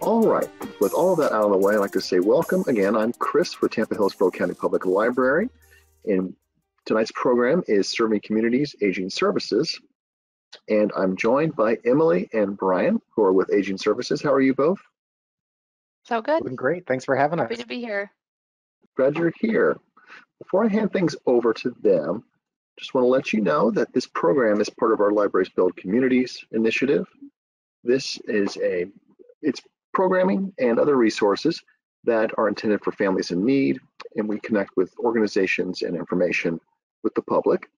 All right, with all of that out of the way, I'd like to say welcome again. I'm Chris for Tampa Hillsborough County Public Library, and tonight's program is Serving Communities, Aging Services, and I'm joined by Emily and Brian, who are with Aging Services. How are you both? So good. Doing great. Thanks for having us. Happy to be here. Glad you're here. Before I hand things over to them, just want to let you know that this program is part of our Libraries Build Communities initiative. This is it's programming and other resources that are intended for families in need, and we connect with organizations and information with the public.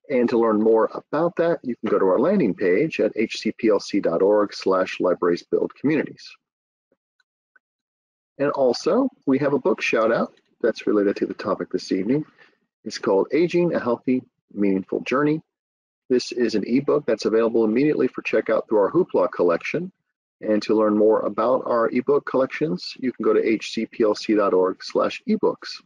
And to learn more about that, you can go to our landing page at hcplc.org/librariesbuildcommunities. And also, we have a book shout out that's related to the topic this evening. It's called Aging, a Healthy, Meaningful Journey. This is an ebook that's available immediately for checkout through our Hoopla collection. And to learn more about our ebook collections, you can go to hcplc.org/ebooks.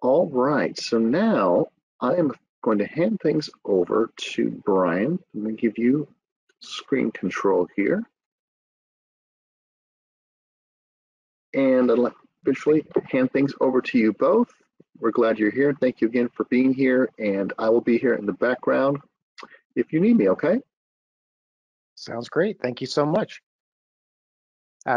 All right, so now I am going to hand things over to Brian. I'm going to give you screen control here. And I'd like to officially hand things over to you both. We're glad you're here. Thank you again for being here, and I will be here in the background if you need me, okay? Sounds great. Thank you so much.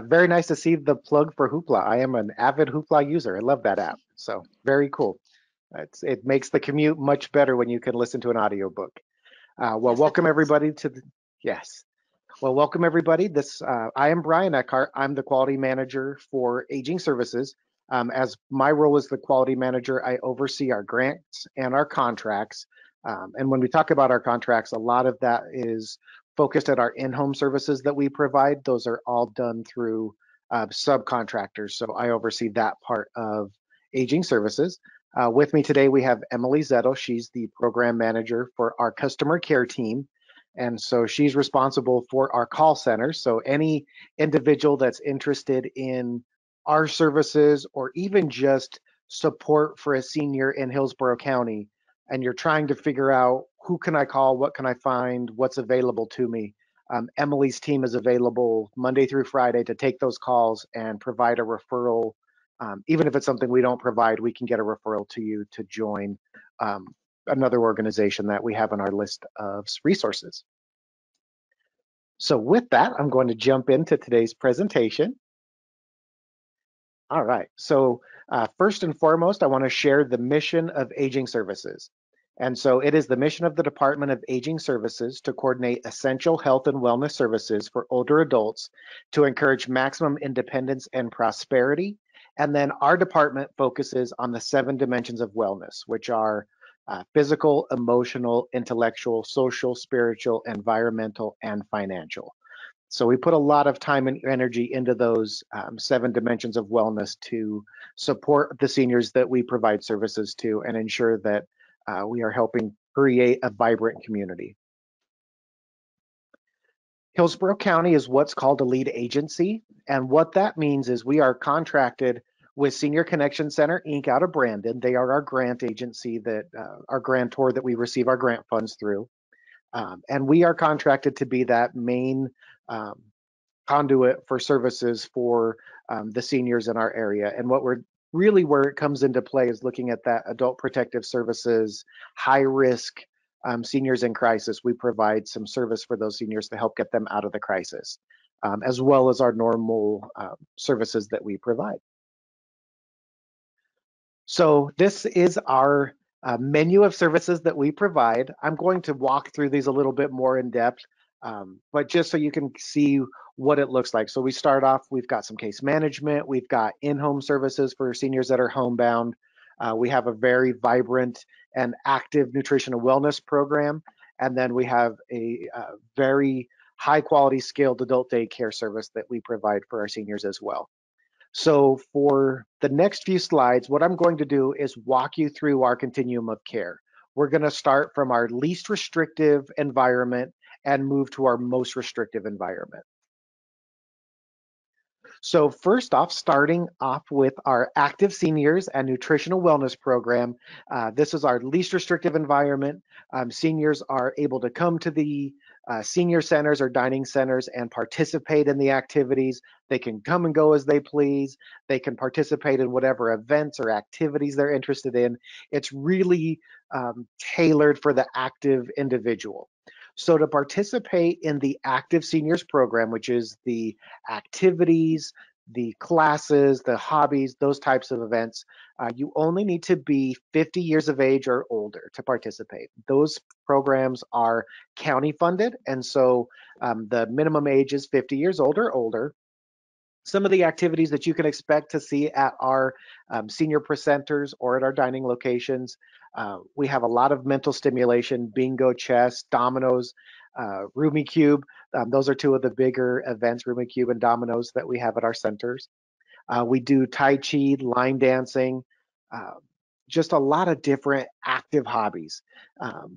Very nice to see the plug for Hoopla. I am an avid Hoopla user. I love that app. So very cool. It makes the commute much better when you can listen to an audiobook. Well, Yes, welcome everybody to the, yes. Well, welcome everybody. I am Brian Eckhart. I'm the quality manager for Aging Services. As my role as the quality manager, I oversee our grants and our contracts. And when we talk about our contracts, a lot of that is focused at our in-home services that we provide. Those are all done through subcontractors. So I oversee that part of Aging Services. With me today, we have Emily Zettel. She's the program manager for our customer care team. And so she's responsible for our call center. So any individual that's interested in our services or even just support for a senior in Hillsborough County, and you're trying to figure out who can I call, what can I find, what's available to me, Emily's team is available Monday through Friday to take those calls and provide a referral. Even if it's something we don't provide, we can get a referral to you to join another organization that we have on our list of resources. So with that, I'm going to jump into today's presentation. All right, so first and foremost, I want to share the mission of Aging Services. And so it is the mission of the Department of Aging Services to coordinate essential health and wellness services for older adults to encourage maximum independence and prosperity. And then our department focuses on the 7 dimensions of wellness, which are physical, emotional, intellectual, social, spiritual, environmental, and financial. So we put a lot of time and energy into those 7 dimensions of wellness to support the seniors that we provide services to and ensure that we are helping create a vibrant community. Hillsborough County is what's called a lead agency. And what that means is we are contracted with Senior Connection Center, Inc. out of Brandon. They are our grant agency, our grantor that we receive our grant funds through. And we are contracted to be that main conduit for services for the seniors in our area. And where it comes into play is looking at that adult protective services, high risk seniors in crisis. We provide some service for those seniors to help get them out of the crisis, as well as our normal services that we provide. So this is our menu of services that we provide. I'm going to walk through these a little bit more in depth, but just so you can see what it looks like. So we start off, we've got some case management, we've got in-home services for seniors that are homebound. We have a very vibrant and active nutrition and wellness program. And then we have a very high quality scaled adult daycare service that we provide for our seniors as well. So for the next few slides, what I'm going to do is walk you through our continuum of care. We're going to start from our least restrictive environment and move to our most restrictive environment. So first off, starting off with our active seniors and nutritional wellness program. This is our least restrictive environment. Seniors are able to come to the senior centers or dining centers and participate in the activities. They can come and go as they please. They can participate in whatever events or activities they're interested in. It's really tailored for the active individual. So to participate in the Active Seniors program, which is the activities, the classes, the hobbies, those types of events, you only need to be 50 years of age or older to participate. Those programs are county funded, and so the minimum age is 50 years old or older. Some of the activities that you can expect to see at our senior presenters or at our dining locations, we have a lot of mental stimulation, bingo, chess, dominoes, Rumi Cube. Those are two of the bigger events, Rumi Cube and dominoes, that we have at our centers. We do Tai Chi, line dancing, just a lot of different active hobbies.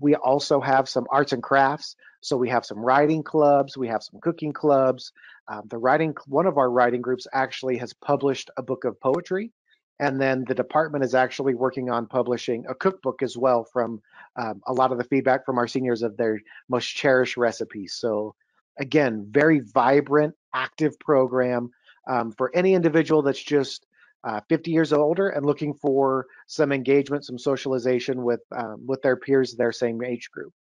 We also have some arts and crafts. So we have some writing clubs, we have some cooking clubs. One of our writing groups actually has published a book of poetry. And then the department is actually working on publishing a cookbook as well from a lot of the feedback from our seniors of their most cherished recipes. So again, very vibrant, active program for any individual that's just 50 years older and looking for some engagement, some socialization with their peers, their same age group.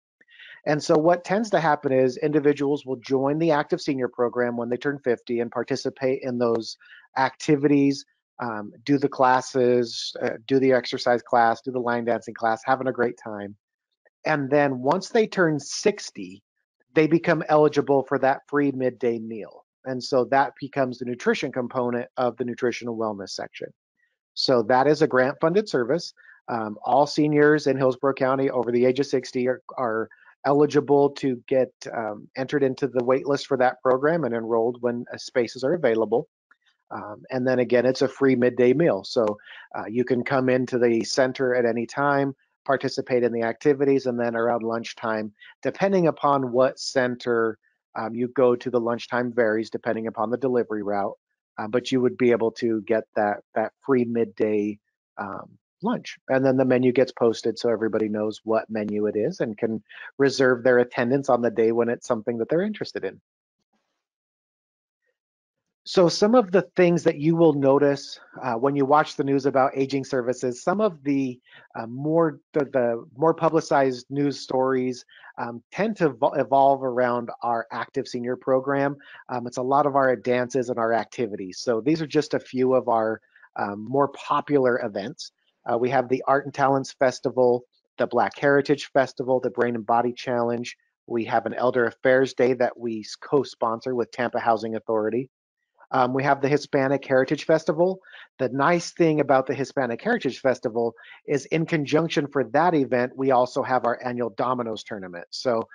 And so what tends to happen is individuals will join the Active Senior program when they turn 50 and participate in those activities, do the classes, do the exercise class, do the line dancing class, having a great time. And then once they turn 60, they become eligible for that free midday meal. And so that becomes the nutrition component of the nutritional wellness section. So that is a grant funded service. All seniors in Hillsborough County over the age of 60 are eligible to get entered into the waitlist for that program and enrolled when spaces are available. And then again, it's a free midday meal. So you can come into the center at any time, participate in the activities, and then around lunchtime, depending upon what center you go to, the lunchtime varies depending upon the delivery route, but you would be able to get that free midday lunch. And then the menu gets posted so everybody knows what menu it is and can reserve their attendance on the day when it's something that they're interested in. So some of the things that you will notice when you watch the news about aging services, some of the more publicized news stories tend to evolve around our Active Senior program. It's a lot of our dances and our activities. So these are just a few of our more popular events. We have the Art and Talents Festival, the Black Heritage Festival, the Brain and Body Challenge. We have an Elder Affairs Day that we co-sponsor with Tampa Housing Authority. We have the Hispanic Heritage Festival. The nice thing about the Hispanic Heritage Festival is in conjunction for that event, we also have our annual Dominoes tournament. So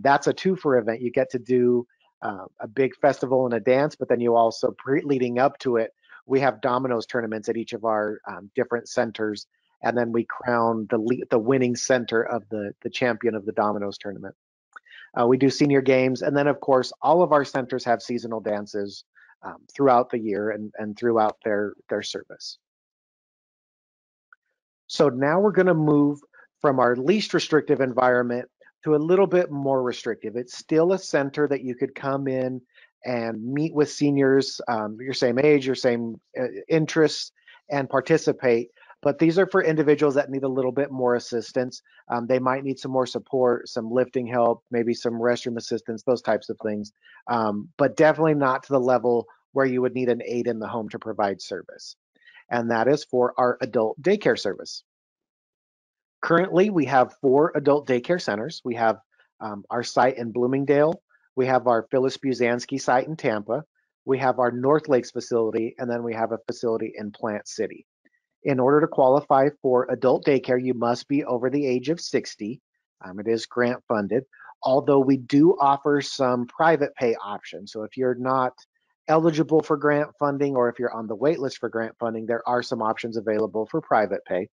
that's a two-for event. You get to do a big festival and a dance, but then you also, leading up to it, we have Dominoes tournaments at each of our different centers, and then we crown the winning center of the champion of the Dominoes tournament. We do senior games, and then of course, all of our centers have seasonal dances throughout the year and throughout their service. So now we're going to move from our least restrictive environment to a little bit more restrictive. It's still a center that you could come in and meet with seniors, your same age, your same interests, and participate. But these are for individuals that need a little bit more assistance. They might need some more support, some lifting help, maybe some restroom assistance, those types of things, but definitely not to the level where you would need an aide in the home to provide service. And that is for our adult daycare service. Currently, we have 4 adult daycare centers. We have our site in Bloomingdale. We have our Phyllis Buzansky site in Tampa. We have our North Lakes facility, and then we have a facility in Plant City. In order to qualify for adult daycare, you must be over the age of 60. It is grant funded, although we do offer some private pay options. So if you're not eligible for grant funding, or if you're on the wait list for grant funding, there are some options available for private pay.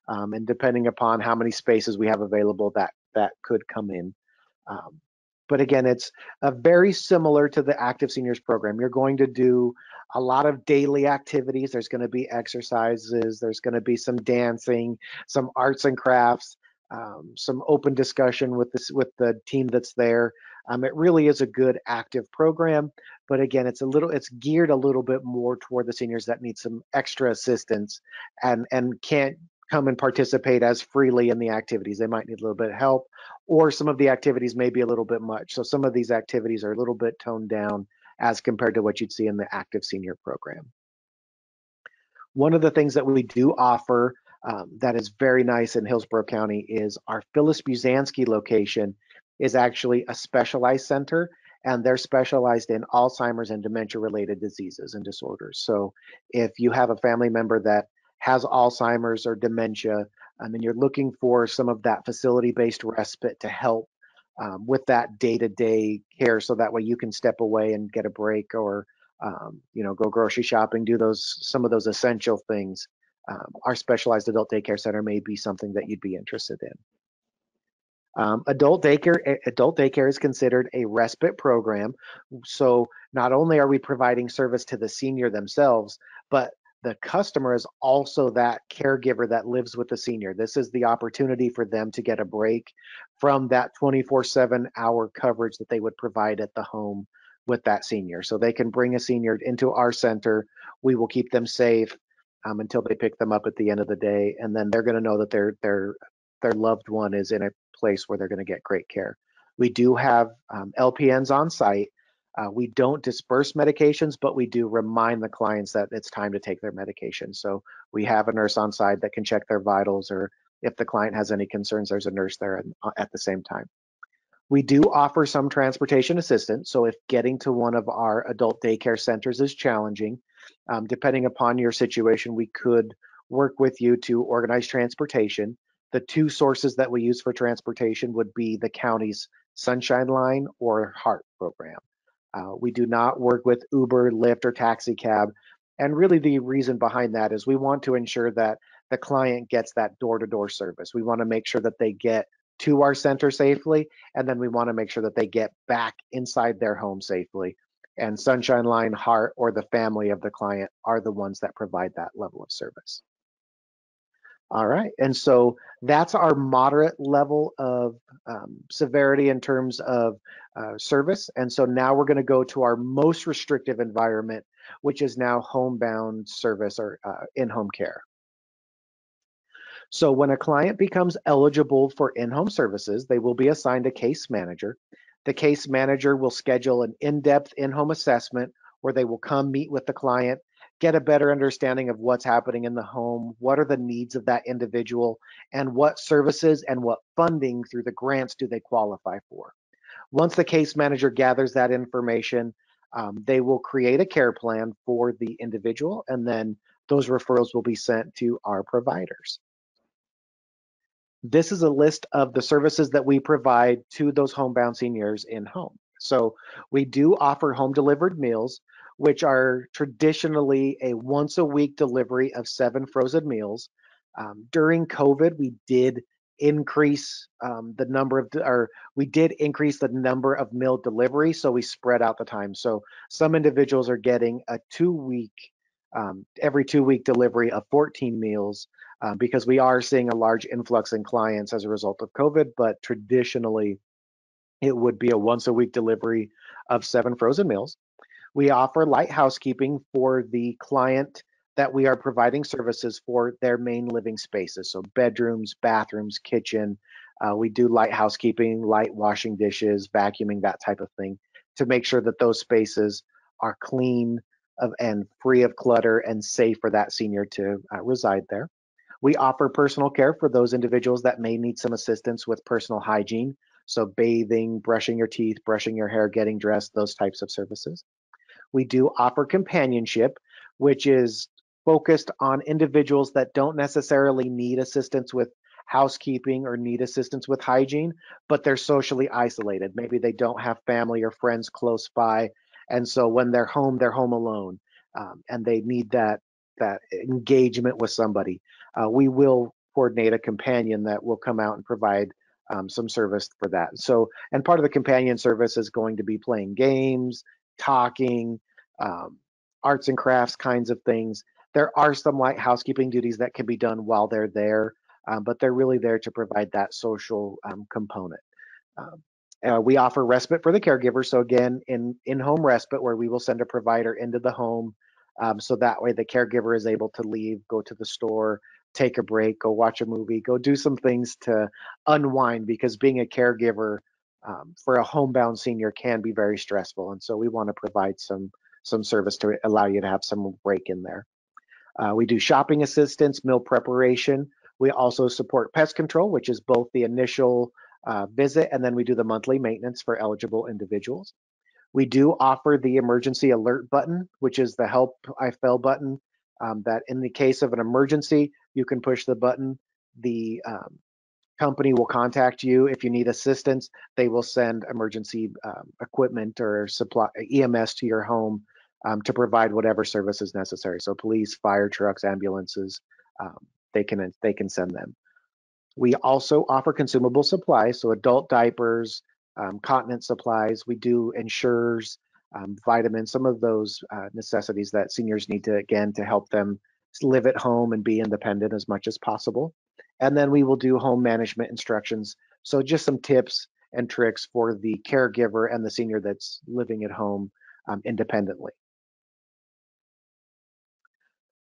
And depending upon how many spaces we have available, that could come in. But again, it's very similar to the Active Seniors program. You're going to do a lot of daily activities. There's going to be exercises. There's going to be some dancing, some arts and crafts, some open discussion with the team that's there. It really is a good active program, but again, it's geared a little bit more toward the seniors that need some extra assistance and can't come and participate as freely in the activities. They might need a little bit of help, or some of the activities may be a little bit much. So some of these activities are a little bit toned down as compared to what you'd see in the active senior program. One of the things that we do offer that is very nice in Hillsborough County is our Phyllis Buzansky location is actually a specialized center, and they're specialized in Alzheimer's and dementia-related diseases and disorders. So if you have a family member that has Alzheimer's or dementia, and you're looking for some of that facility-based respite to help with that day-to-day care, so that way you can step away and get a break, or go grocery shopping, do some of those essential things. Our specialized adult daycare center may be something that you'd be interested in. Adult daycare is considered a respite program. So not only are we providing service to the senior themselves, but the customer is also that caregiver that lives with the senior. This is the opportunity for them to get a break from that 24/7 hour coverage that they would provide at the home with that senior. So they can bring a senior into our center. We will keep them safe until they pick them up at the end of the day, and then they're going to know that their loved one is in a place where they're going to get great care. We do have LPNs on site. We don't disperse medications, but we do remind the clients that it's time to take their medication. So we have a nurse on site that can check their vitals, or if the client has any concerns, there's a nurse there at the same time. We do offer some transportation assistance. So if getting to one of our adult daycare centers is challenging, depending upon your situation, we could work with you to organize transportation. The two sources that we use for transportation would be the county's Sunshine Line or HEART program. We do not work with Uber, Lyft, or taxi cab. And really the reason behind that is we want to ensure that the client gets that door-to-door service. We want to make sure that they get to our center safely, and then we want to make sure that they get back inside their home safely. And Sunshine Line, HEART, or the family of the client are the ones that provide that level of service. All right, and so that's our moderate level of severity in terms of service. And so now we're going to go to our most restrictive environment, which is now homebound service or in-home care. So when a client becomes eligible for in-home services, they will be assigned a case manager. The case manager will schedule an in-depth in-home assessment where they will come meet with the client, get a better understanding of what's happening in the home, what are the needs of that individual, and what services and what funding through the grants do they qualify for. Once the case manager gathers that information, they will create a care plan for the individual, and then those referrals will be sent to our providers. This is a list of the services that we provide to those homebound seniors in home. So we do offer home delivered meals, which are traditionally a once a week delivery of 7 frozen meals. During COVID, we did increase the number of meal delivery, so we spread out the time. So some individuals are getting a every 2-week delivery of 14 meals because we are seeing a large influx in clients as a result of COVID, but traditionally it would be a once a week delivery of 7 frozen meals. We offer light housekeeping for the client that we are providing services for their main living spaces. So bedrooms, bathrooms, kitchen. We do light housekeeping, light washing dishes, vacuuming, that type of thing, to make sure that those spaces are clean and free of clutter and safe for that senior to reside there. We offer personal care for those individuals that may need some assistance with personal hygiene. So bathing, brushing your teeth, brushing your hair, getting dressed, those types of services. We do offer companionship, which is focused on individuals that don't necessarily need assistance with housekeeping or need assistance with hygiene, but they're socially isolated. Maybe they don't have family or friends close by. And so when they're home alone, and they need that engagement with somebody. We will coordinate a companion that will come out and provide some service for that. So, and part of the companion service is going to be playing games, talking, arts and crafts kinds of things. There are some light housekeeping duties that can be done while they're there, but they're really there to provide that social component. We offer respite for the caregiver. So again, in-home respite, where we will send a provider into the home, so that way the caregiver is able to leave, go to the store, take a break, go watch a movie, go do some things to unwind, because being a caregiver for a homebound senior can be very stressful. And so we want to provide some service to allow you to have some break in there. We do shopping assistance, meal preparation. We also support pest control, which is both the initial visit, and then we do the monthly maintenance for eligible individuals. We do offer the emergency alert button, which is the help I fell button, that in the case of an emergency, you can push the button. The company will contact you. If you need assistance, they will send emergency equipment or supply EMS to your home to provide whatever service is necessary. So police, fire trucks, ambulances, they can send them. We also offer consumable supplies, so adult diapers, continence supplies. We do insurers, vitamins, some of those necessities that seniors need to, again, to help them live at home and be independent as much as possible. And then we will do home management instructions. So just some tips and tricks for the caregiver and the senior that's living at home independently.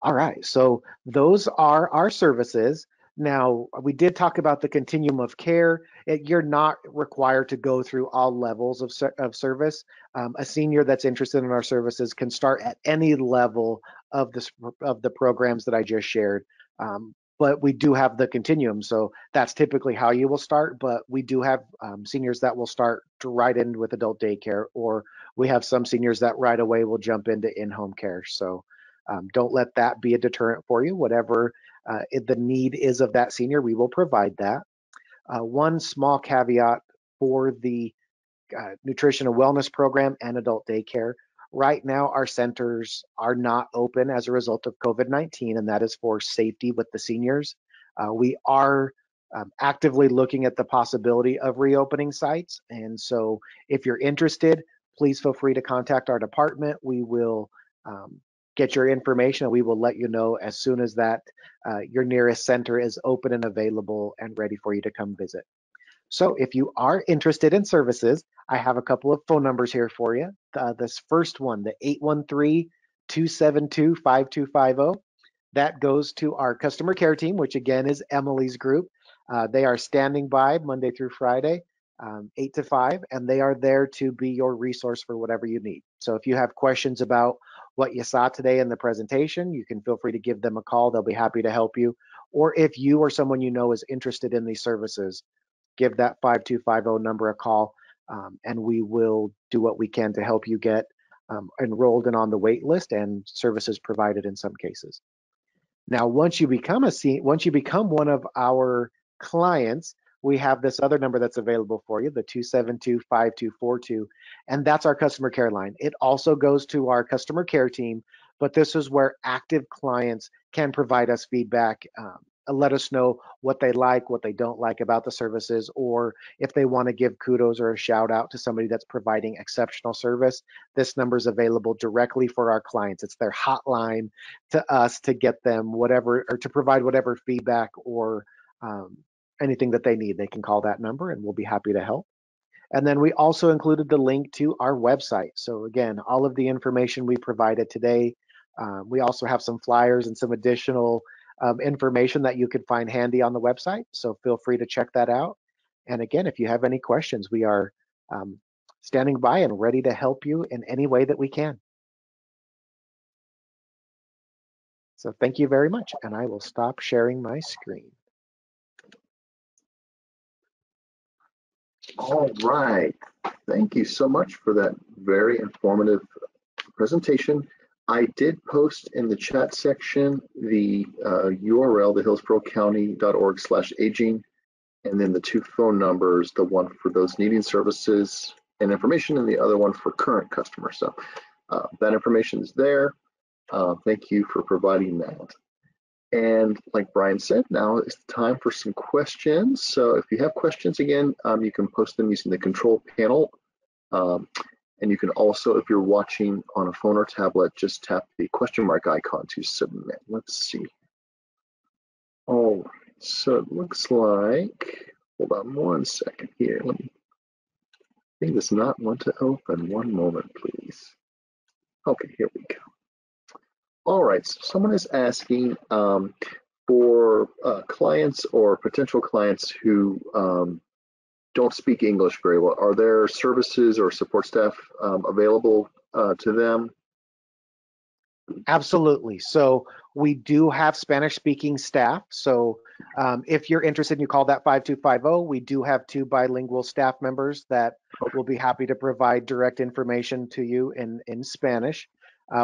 All right, so those are our services. Now, we did talk about the continuum of care. You're not required to go through all levels of service. A senior that's interested in our services can start at any level of the programs that I just shared. But we do have the continuum, so that's typically how you will start. But we do have seniors that will start right in with adult daycare, or we have some seniors that right away will jump into in-home care. So don't let that be a deterrent for you. Whatever the need is of that senior, we will provide that. One small caveat for the nutrition and wellness program and adult daycare. Right now, our centers are not open as a result of COVID-19, and that is for safety with the seniors. We are actively looking at the possibility of reopening sites. And so if you're interested, please feel free to contact our department. We will get your information, and we will let you know as soon as that your nearest center is open and available and ready for you to come visit. So if you are interested in services, I have a couple of phone numbers here for you. This first one, the 813-272-5250, that goes to our customer care team, which again is Emily's group. They are standing by Monday through Friday, 8 to 5, and they are there to be your resource for whatever you need. So if you have questions about what you saw today in the presentation, you can feel free to give them a call. They'll be happy to help you. Or if you or someone you know is interested in these services, give that 5250 number a call, and we will do what we can to help you get enrolled and on the wait list and services provided in some cases. Now, once you become one of our clients, we have this other number that's available for you, the 272-5242, and that's our customer care line. It also goes to our customer care team, but this is where active clients can provide us feedback, let us know what they like, what they don't like about the services, or if they want to give kudos or a shout out to somebody that's providing exceptional service. This number is available directly for our clients. It's their hotline to us to get them whatever, or to provide whatever feedback or anything that they need. They can call that number and we'll be happy to help. And then we also included the link to our website. So again, all of the information we provided today, we also have some flyers and some additional information that you can find handy on the website. So feel free to check that out. And again, if you have any questions, we are standing by and ready to help you in any way that we can. So thank you very much. And I will stop sharing my screen. All right. Thank you so much for that very informative presentation. I did post in the chat section the URL, the hillsborocounty.org/aging, and then the two phone numbers, the one for those needing services and information, and the other one for current customers. So that information is there. Thank you for providing that. And like Brian said, now it's time for some questions. So if you have questions, again, you can post them using the control panel. And you can also, if you're watching on a phone or tablet, just tap the question mark icon to submit. Let's see. All right, so it looks like, hold on one second here. Let me Thing does not want to open. One moment, please. Okay, here we go. All right, so someone is asking for clients or potential clients who don't speak English very well, are there services or support staff available to them? Absolutely. So we do have Spanish speaking staff. So if you're interested and you call that 5250, we do have 2 bilingual staff members that will be happy to provide direct information to you in Spanish.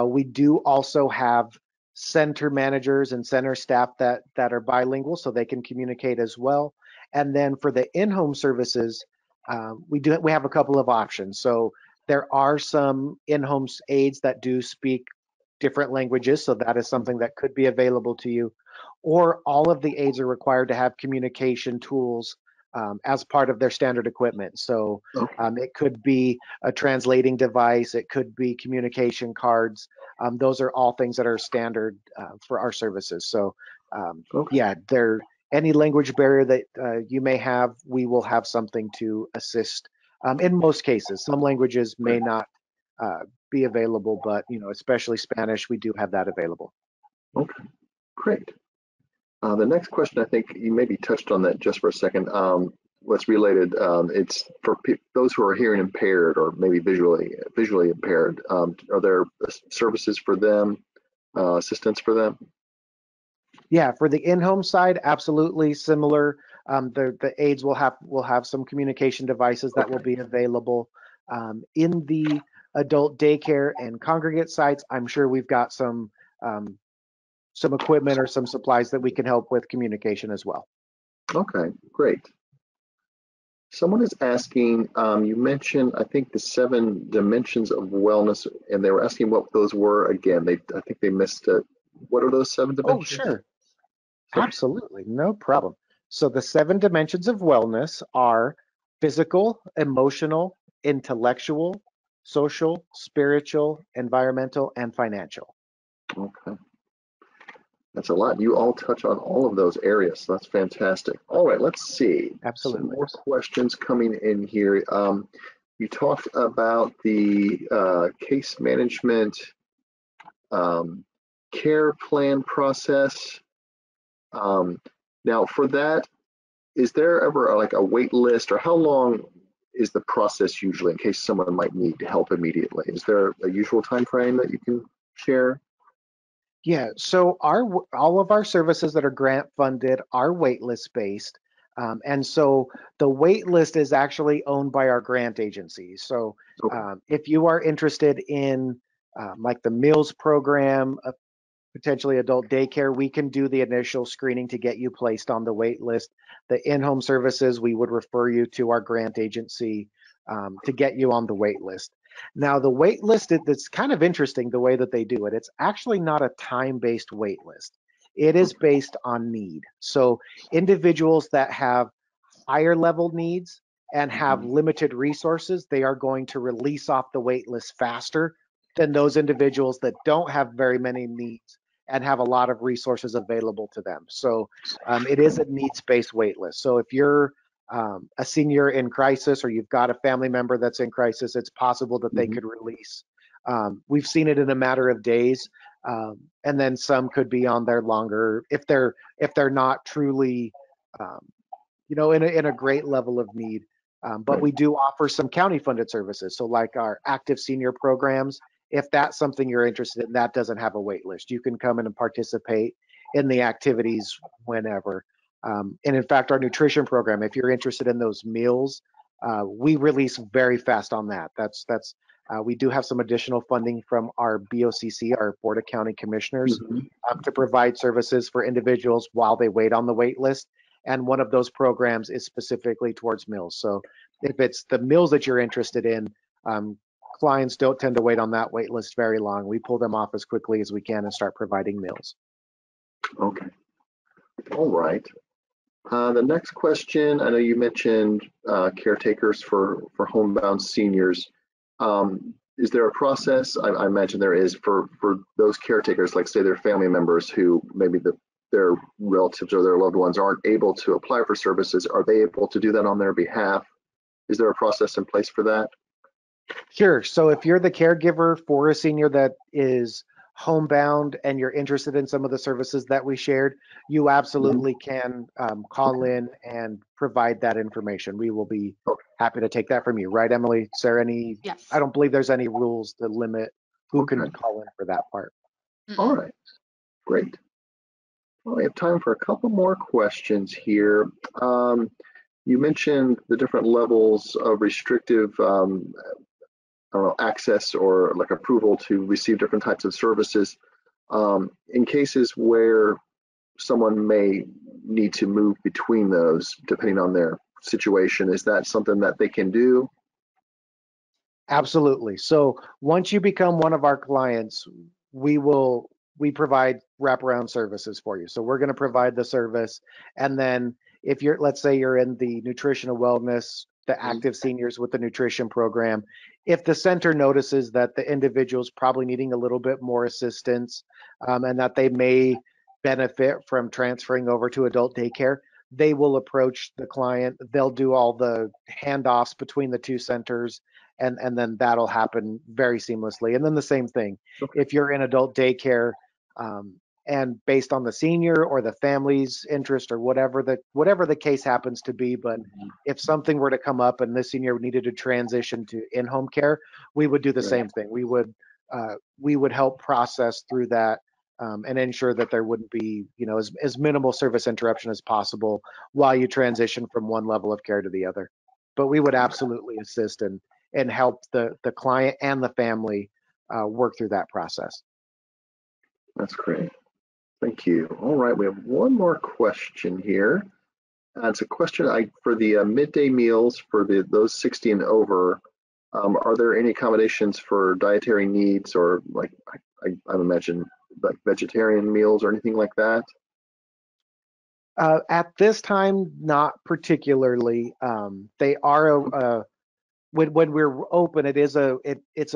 We do also have center managers and center staff that are bilingual, so they can communicate as well. And then for the in-home services, we have a couple of options. So there are some in-home aides that do speak different languages, so that is something that could be available to you. Or all of the aides are required to have communication tools as part of their standard equipment. So it could be a translating device, it could be communication cards. Those are all things that are standard for our services. So yeah, any language barrier that you may have, we will have something to assist. In most cases, some languages may not be available, but especially Spanish, we do have that available. Okay, great. The next question, I think you maybe touched on that just for a second. What's related? It's for those who are hearing impaired or maybe visually impaired. Are there services for them, assistance for them? Yeah, for the in-home side, absolutely similar. The aides will have some communication devices that will be available. In the adult daycare and congregate sites, I'm sure we've got some equipment or some supplies that we can help with communication as well. Okay, great. Someone is asking, you mentioned, I think, the 7 dimensions of wellness, and they were asking what those were again. I think they missed it. What are those 7 dimensions? Oh, sure. Absolutely, no problem. So the 7 dimensions of wellness are physical, emotional, intellectual, social, spiritual, environmental, and financial. Okay. That's a lot. You all touch on all of those areas, so that's fantastic. All right, let's see. Absolutely. Some more questions coming in here. You talked about the case management care plan process. Now, for that, is there ever like a wait list, or how long is the process usually in case someone might need help immediately? Is there a usual time frame that you can share? Yeah, so all of our services that are grant funded are waitlist based. And so the waitlist is actually owned by our grant agency. So if you are interested in like the meals program, potentially adult daycare, we can do the initial screening to get you placed on the wait list. The in-home services, we would refer you to our grant agency to get you on the wait list. Now, the wait list, it's kind of interesting the way that they do it. It's actually not a time-based wait list. It is based on need. So individuals that have higher level needs and have limited resources, they are going to release off the wait list faster than those individuals that don't have very many needs and have a lot of resources available to them. So it is a needs-based wait list. So if you're a senior in crisis or you've got a family member that's in crisis, it's possible that they could release. We've seen it in a matter of days, and then some could be on there longer if they're not truly in a great level of need. But we do offer some county funded services. So like our active senior programs, if that's something you're interested in, that doesn't have a wait list. You can come in and participate in the activities whenever. And in fact, our nutrition program, if you're interested in those meals, we release very fast on that. We do have some additional funding from our BOCC, our Board of County Commissioners, to provide services for individuals while they wait on the wait list. And one of those programs is specifically towards meals. So if it's the meals that you're interested in, clients don't tend to wait on that wait list very long. We pull them off as quickly as we can and start providing meals. Okay. All right. The next question, I know you mentioned caretakers for homebound seniors. Is there a process? I imagine there is for those caretakers, like say their family members who maybe their relatives or their loved ones aren't able to apply for services. Are they able to do that on their behalf Is there a process in place for that? Sure. So if you're the caregiver for a senior that is homebound and you're interested in some of the services that we shared, you absolutely can call in and provide that information. We will be happy to take that from you. Right, Emily? Is there any? Yes. I don't believe there's any rules to limit who can call in for that part. All right. Great. Well, we have time for a couple more questions here. You mentioned the different levels of restrictive I don't know, access or like approval to receive different types of services. In cases where someone may need to move between those, depending on their situation, is that something that they can do? Absolutely. So once you become one of our clients, we provide wraparound services for you. So we're going to provide the service, and then if you're, let's say you're in the nutritional wellness, the active seniors with the nutrition program, if the center notices that the individual's probably needing a little bit more assistance and that they may benefit from transferring over to adult daycare, they will approach the client. They'll do all the handoffs between the two centers, and then that'll happen very seamlessly. And then the same thing, if you're in adult daycare, and based on the senior or the family's interest or whatever the case happens to be, but if something were to come up and the senior needed to transition to in-home care, we would do the same thing. We would help process through that and ensure that there wouldn't be, as minimal service interruption as possible while you transition from one level of care to the other. But we would absolutely assist and help the client and the family work through that process. That's great. Thank you. All right, we have one more question here. It's a question for the midday meals for those 60 and over. Are there any accommodations for dietary needs, or like I imagine like vegetarian meals or anything like that? At this time, not particularly. They are when we're open, it's a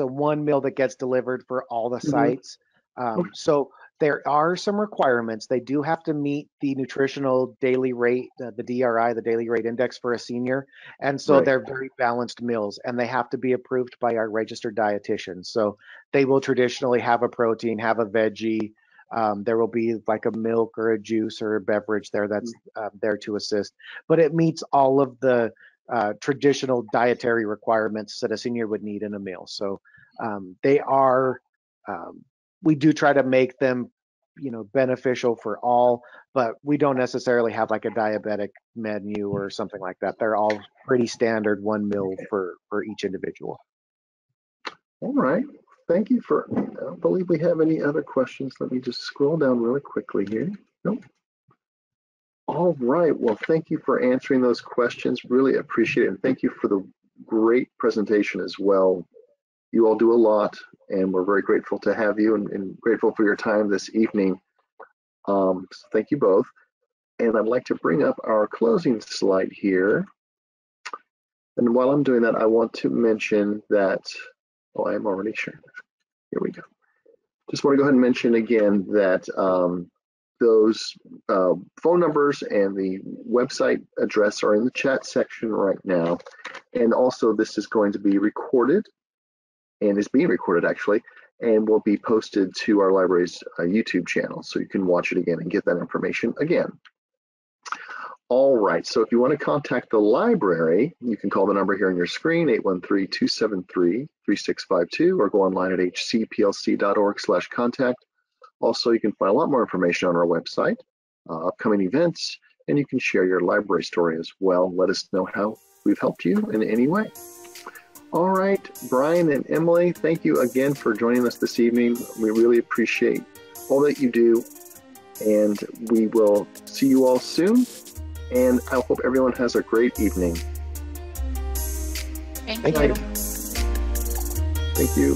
one meal that gets delivered for all the sites. So there are some requirements. They do have to meet the nutritional daily rate, the DRI, the daily rate index for a senior. And so they're very balanced meals, and they have to be approved by our registered dietitian. So they will traditionally have a protein, have a veggie. There will be like a milk or a juice or a beverage there that's there to assist. But it meets all of the traditional dietary requirements that a senior would need in a meal. So they are... we do try to make them, beneficial for all, but we don't necessarily have like a diabetic menu or something like that. They're all pretty standard one meal for each individual. All right. Thank you I don't believe we have any other questions. Let me just scroll down really quickly here. Nope. All right. Well, thank you for answering those questions. Really appreciate it. And thank you for the great presentation as well. You all do a lot, and we're very grateful to have you and grateful for your time this evening. So thank you both. And I'd like to bring up our closing slide here. And while I'm doing that, I want to mention that, I am already sharing. Here we go. Just want to go ahead and mention again that those phone numbers and the website address are in the chat section right now. And also this is going to be recorded, and is being recorded actually, and will be posted to our library's YouTube channel, so you can watch it again and get that information again. All right, so if you want to contact the library, you can call the number here on your screen, 813-273-3652, or go online at hcplc.org/contact. Also, you can find a lot more information on our website, upcoming events, and you can share your library story as well. Let us know how we've helped you in any way. All right, Brian and Emily, thank you again for joining us this evening. We really appreciate all that you do, and we will see you all soon. And I hope everyone has a great evening. Thank you. Thank you.